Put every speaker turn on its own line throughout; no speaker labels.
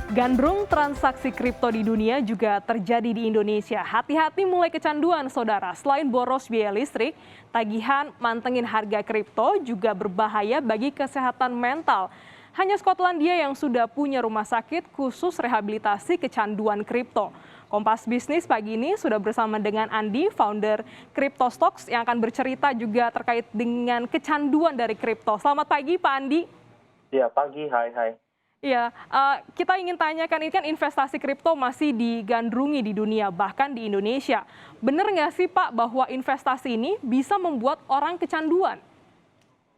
Gandrung transaksi kripto di dunia juga terjadi di Indonesia. Hati-hati mulai kecanduan, saudara. Selain boros biaya listrik, tagihan mantengin harga kripto juga berbahaya bagi kesehatan mental. Hanya Skotlandia yang sudah punya rumah sakit khusus rehabilitasi kecanduan kripto. Kompas Bisnis pagi ini sudah bersama dengan Andi, founder Crypto Stocks, yang akan bercerita juga terkait dengan kecanduan dari kripto. Selamat pagi, Pak Andi.
Iya, pagi. Hai, hai.
Iya, kita ingin tanyakan, ini kan investasi kripto masih digandrungi di dunia, bahkan di Indonesia. Benar nggak sih Pak bahwa investasi ini bisa membuat orang kecanduan?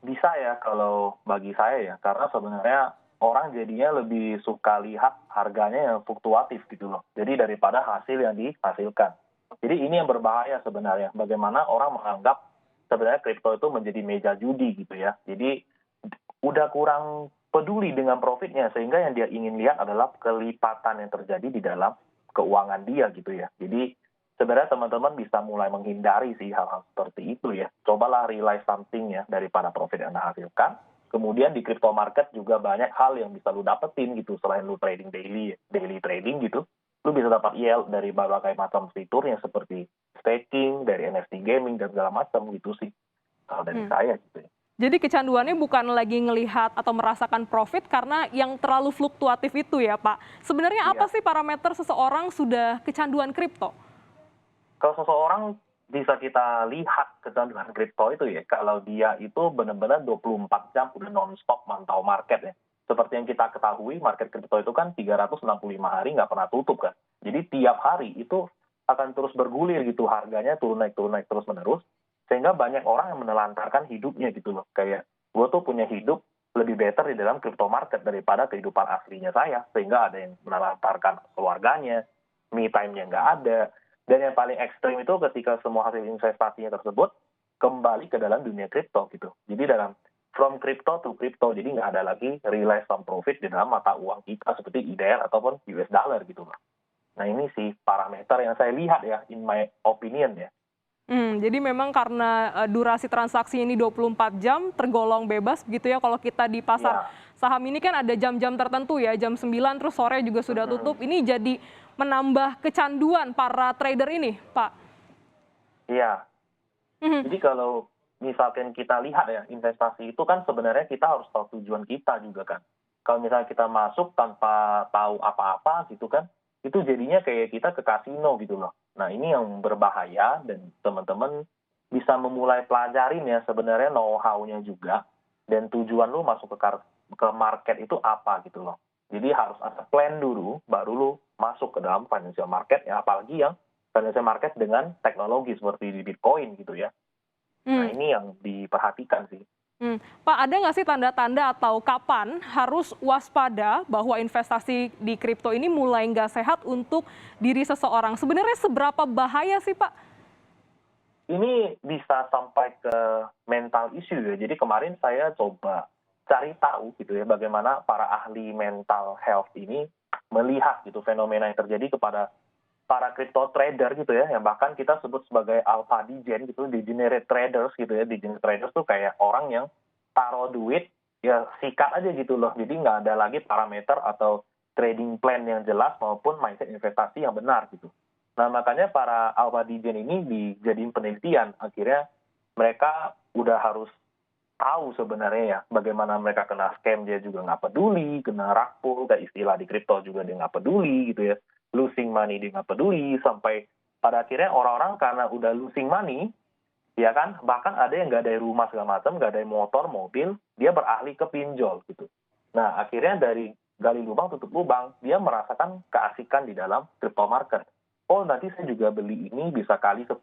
Bisa ya kalau bagi saya ya, karena sebenarnya orang jadinya lebih suka lihat harganya yang fluktuatif gitu loh. Jadi daripada hasil yang dihasilkan. Jadi ini yang berbahaya sebenarnya. Bagaimana orang menganggap sebenarnya kripto itu menjadi meja judi gitu ya. Jadi udah kurang peduli dengan profitnya, sehingga yang dia ingin lihat adalah kelipatan yang terjadi di dalam keuangan dia gitu ya. Jadi sebenarnya teman-teman bisa mulai menghindari sih hal-hal seperti itu ya. Cobalah realize something ya daripada profit yang Anda hasilkan. Kemudian di crypto market juga banyak hal yang bisa lu dapetin gitu, selain lu trading daily trading gitu. Lu bisa dapat yield dari berbagai macam fiturnya seperti staking, dari NFT gaming dan segala macam gitu sih. Kalau dari
Hmm.
saya gitu ya.
Jadi kecanduannya bukan lagi ngelihat atau merasakan profit karena yang terlalu fluktuatif itu ya Pak. Sebenarnya apa
Iya.
sih parameter seseorang sudah kecanduan kripto?
Kalau seseorang bisa kita lihat kecanduan kripto itu ya, kalau dia itu benar-benar 24 jam udah non-stop mantau market ya. Seperti yang kita ketahui, market kripto itu kan 365 hari nggak pernah tutup kan. Jadi tiap hari itu akan terus bergulir gitu, harganya turun naik terus menerus. Sehingga banyak orang yang menelantarkan hidupnya gitu loh. Kayak, gue tuh punya hidup lebih better di dalam kripto market daripada kehidupan aslinya saya. Sehingga ada yang menelantarkan keluarganya, me time-nya nggak ada. Dan yang paling ekstrim itu ketika semua hasil investasinya tersebut kembali ke dalam dunia kripto gitu. Jadi dalam from crypto to crypto, jadi nggak ada lagi realize some profit di dalam mata uang kita seperti IDR ataupun US dollar gitu loh. Nah ini sih parameter yang saya lihat ya, in my opinion ya.
Jadi memang karena durasi transaksi ini 24 jam tergolong bebas begitu ya, kalau kita di pasar
Iya.
saham ini kan ada jam-jam tertentu ya, jam 9 terus sore juga sudah tutup.
Mhm.
Ini jadi menambah kecanduan para trader ini, Pak.
Iya.
Mhm.
Jadi kalau misalkan kita lihat ya, investasi itu kan sebenarnya kita harus tahu tujuan kita juga kan. Kalau misalnya kita masuk tanpa tahu apa-apa gitu kan, itu jadinya kayak kita ke kasino gitu loh. Nah ini yang berbahaya dan teman-teman bisa memulai pelajarin ya sebenarnya know-how-nya juga dan tujuan lu masuk ke market itu apa gitu loh. Jadi harus ada plan dulu, baru lu masuk ke dalam financial market ya, apalagi yang financial market dengan teknologi seperti di Bitcoin gitu ya. Nah,
Mmm,
ini yang diperhatikan sih.
Pak, ada nggak sih tanda-tanda atau kapan harus waspada bahwa investasi di kripto ini mulai nggak sehat untuk diri seseorang? Sebenarnya seberapa bahaya sih, Pak?
Ini bisa sampai ke mental issue ya. Jadi kemarin saya coba cari tahu gitu ya bagaimana para ahli mental health ini melihat gitu fenomena yang terjadi kepada para crypto trader gitu ya, yang bahkan kita sebut sebagai alpha degen gitu, degenerate traders gitu ya. Degenerate traders tuh kayak orang yang taruh duit, ya sikat aja gitu loh. Jadi nggak ada lagi parameter atau trading plan yang jelas maupun mindset investasi yang benar gitu. Nah makanya para alpha degen ini dijadiin penelitian. Akhirnya mereka udah harus tahu sebenarnya ya bagaimana mereka kena scam, dia juga nggak peduli, kena rug pull, kayak istilah di kripto juga dia nggak peduli gitu ya, losing money dia nggak peduli, sampai pada akhirnya orang-orang karena udah losing money ya kan, bahkan ada yang nggak ada rumah segala macam, nggak ada motor mobil, dia beralih ke pinjol gitu. Nah akhirnya dari gali lubang tutup lubang, dia merasakan keasikan di dalam crypto market. Oh nanti saya juga beli ini bisa kali 10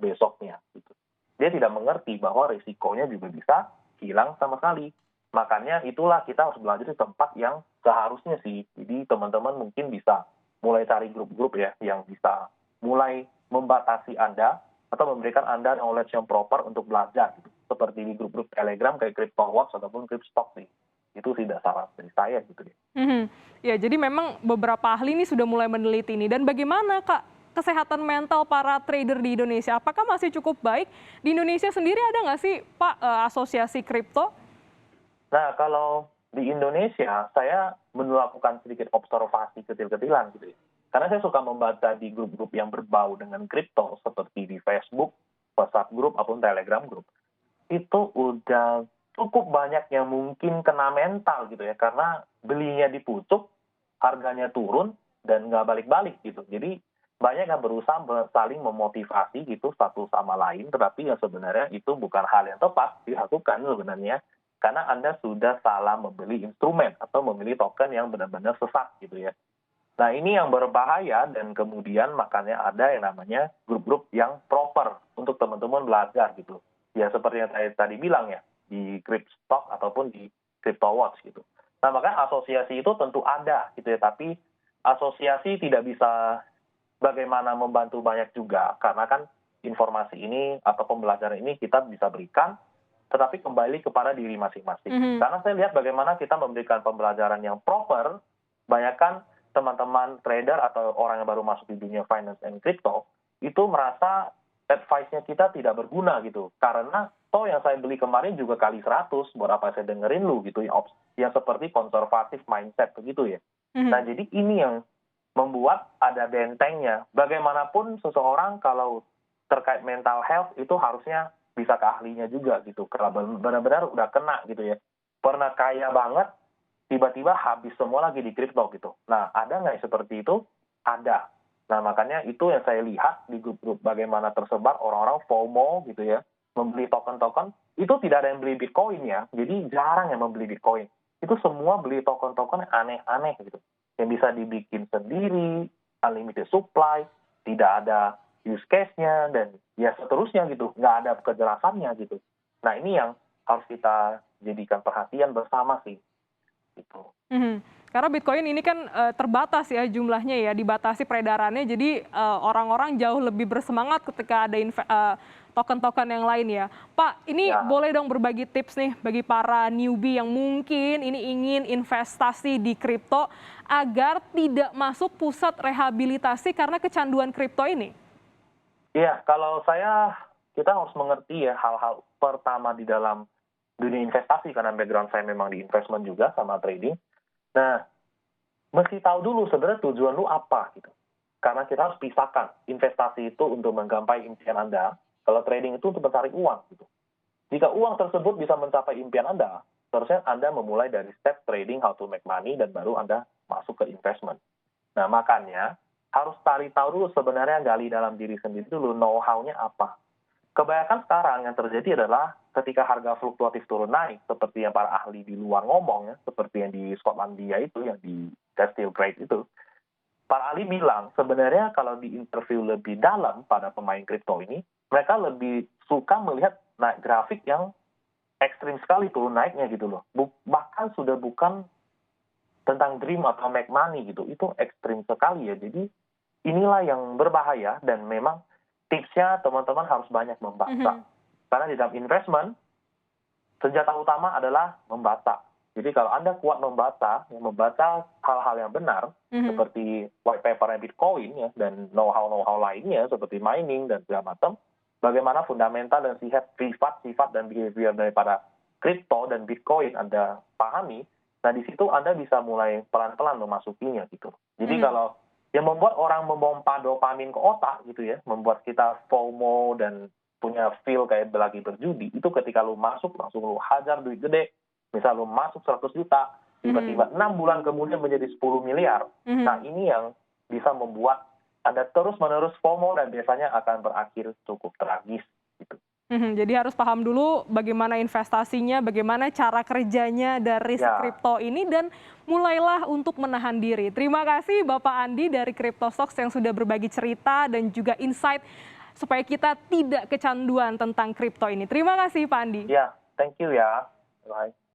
besoknya gitu. Dia tidak mengerti bahwa risikonya juga bisa hilang sama sekali. Makanya itulah kita harus belajar di tempat yang seharusnya sih. Jadi teman-teman mungkin bisa mulai cari grup-grup ya yang bisa mulai membatasi Anda atau memberikan Anda knowledge yang proper untuk belajar gitu. Seperti di grup-grup Telegram kayak CryptoWatch ataupun CryptStock sih. Itu sih saran dari saya gitu deh.
Mhm. Ya, jadi memang beberapa ahli ini sudah mulai meneliti ini. Dan bagaimana, Kak, kesehatan mental para trader di Indonesia? Apakah masih cukup baik? Di Indonesia sendiri ada nggak sih, Pak, asosiasi kripto?
Nah, kalau di Indonesia, saya melakukan sedikit observasi kecil-kecilan gitu ya. Karena saya suka membaca di grup-grup yang berbau dengan kripto seperti di Facebook, WhatsApp group ataupun Telegram group. Itu udah cukup banyak yang mungkin kena mental gitu ya, karena belinya di pucuk, harganya turun dan nggak balik-balik gitu. Jadi banyak yang berusaha saling memotivasi gitu satu sama lain, tetapi yang sebenarnya itu bukan hal yang tepat dilakukan sebenarnya, karena Anda sudah salah membeli instrumen atau membeli token yang benar-benar sesat gitu ya. Nah ini yang berbahaya dan kemudian makanya ada yang namanya grup-grup yang proper untuk teman-teman belajar gitu. Ya seperti yang saya tadi bilang ya, di Cryptstock ataupun di CryptoWatch gitu. Nah makanya asosiasi itu tentu ada gitu ya, tapi asosiasi tidak bisa bagaimana membantu banyak juga, karena kan informasi ini atau pembelajaran ini kita bisa berikan, tetapi kembali kepada diri masing-masing. Karena saya lihat bagaimana kita memberikan pembelajaran yang proper, banyakkan teman-teman trader atau orang yang baru masuk di dunia finance and crypto, itu merasa advice-nya kita tidak berguna gitu. Karena toh yang saya beli kemarin juga kali 100, buat apa saya dengerin lu gitu, yang seperti konservatif mindset begitu ya. Nah jadi ini yang membuat ada bentengnya. Bagaimanapun seseorang kalau terkait mental health itu harusnya bisa ke ahlinya juga gitu. Kalau benar-benar udah kena gitu ya. Pernah kaya banget, tiba-tiba habis semua lagi di kripto gitu. Nah, ada nggak seperti itu? Ada. Nah, makanya itu yang saya lihat di grup-grup bagaimana tersebar orang-orang FOMO gitu ya. Membeli token-token, itu tidak ada yang beli Bitcoin ya. Jadi jarang yang membeli Bitcoin. Itu semua beli token-token aneh-aneh gitu. Yang bisa dibikin sendiri, unlimited supply, tidak ada use case-nya, dan ya seterusnya gitu. Nggak ada kejelasannya gitu. Nah, ini yang harus kita jadikan perhatian bersama sih. Gitu.
Karena Bitcoin ini kan terbatas ya jumlahnya ya, dibatasi peredarannya, jadi orang-orang jauh lebih bersemangat ketika ada token-token yang lain ya. Pak, ini boleh dong berbagi tips nih bagi para newbie yang mungkin ini ingin investasi di kripto agar tidak masuk pusat rehabilitasi karena kecanduan kripto ini?
Iya, kalau kita harus mengerti ya hal-hal pertama di dalam dunia investasi, karena background saya memang di investment juga sama trading. Nah, mesti tahu dulu sebenarnya tujuan lu apa gitu. Karena kita harus pisahkan, investasi itu untuk menggapai impian Anda, kalau trading itu untuk mencari uang gitu. Jika uang tersebut bisa mencapai impian Anda, seharusnya Anda memulai dari step trading, how to make money, dan baru Anda masuk ke investment. Nah, makanya harus tahu dulu sebenarnya, gali dalam diri sendiri dulu know-how-nya apa. Kebanyakan sekarang yang terjadi adalah ketika harga fluktuatif turun naik, seperti yang para ahli di luar ngomong ya, seperti yang di Skotlandia itu, yang di Castile Trade itu, para ahli bilang sebenarnya kalau di interview lebih dalam pada pemain kripto ini, mereka lebih suka melihat naik grafik yang ekstrim sekali turun naiknya gitu loh. Bahkan sudah bukan tentang dream atau make money gitu, itu ekstrim sekali ya. Jadi inilah yang berbahaya, dan memang tipsnya teman-teman harus banyak membaca. Karena di dalam investment, senjata utama adalah membaca. Jadi kalau Anda kuat membaca hal-hal yang benar, seperti white paper Bitcoin ya, dan know-how lainnya seperti mining dan segala macam, bagaimana fundamental dan sifat dan behavior daripada kripto dan Bitcoin Anda pahami, nah di situ Anda bisa mulai pelan-pelan memasukinya gitu. Jadi kalau yang membuat orang memompa dopamin ke otak gitu ya, membuat kita FOMO dan punya feel kayak lagi berjudi, itu ketika lu masuk langsung lu hajar duit gede. Misal lu masuk 100 juta, tiba-tiba 6 bulan kemudian menjadi 10 miliar. Nah ini yang bisa membuat Anda terus-menerus FOMO dan biasanya akan berakhir cukup tragis gitu.
Jadi harus paham dulu bagaimana investasinya, bagaimana cara kerjanya dari kripto ini, dan mulailah untuk menahan diri. Terima kasih Bapak Andi dari CryptoStocks yang sudah berbagi cerita dan juga insight supaya kita tidak kecanduan tentang kripto ini. Terima kasih Pak Andi.
Ya, thank you ya. Bye.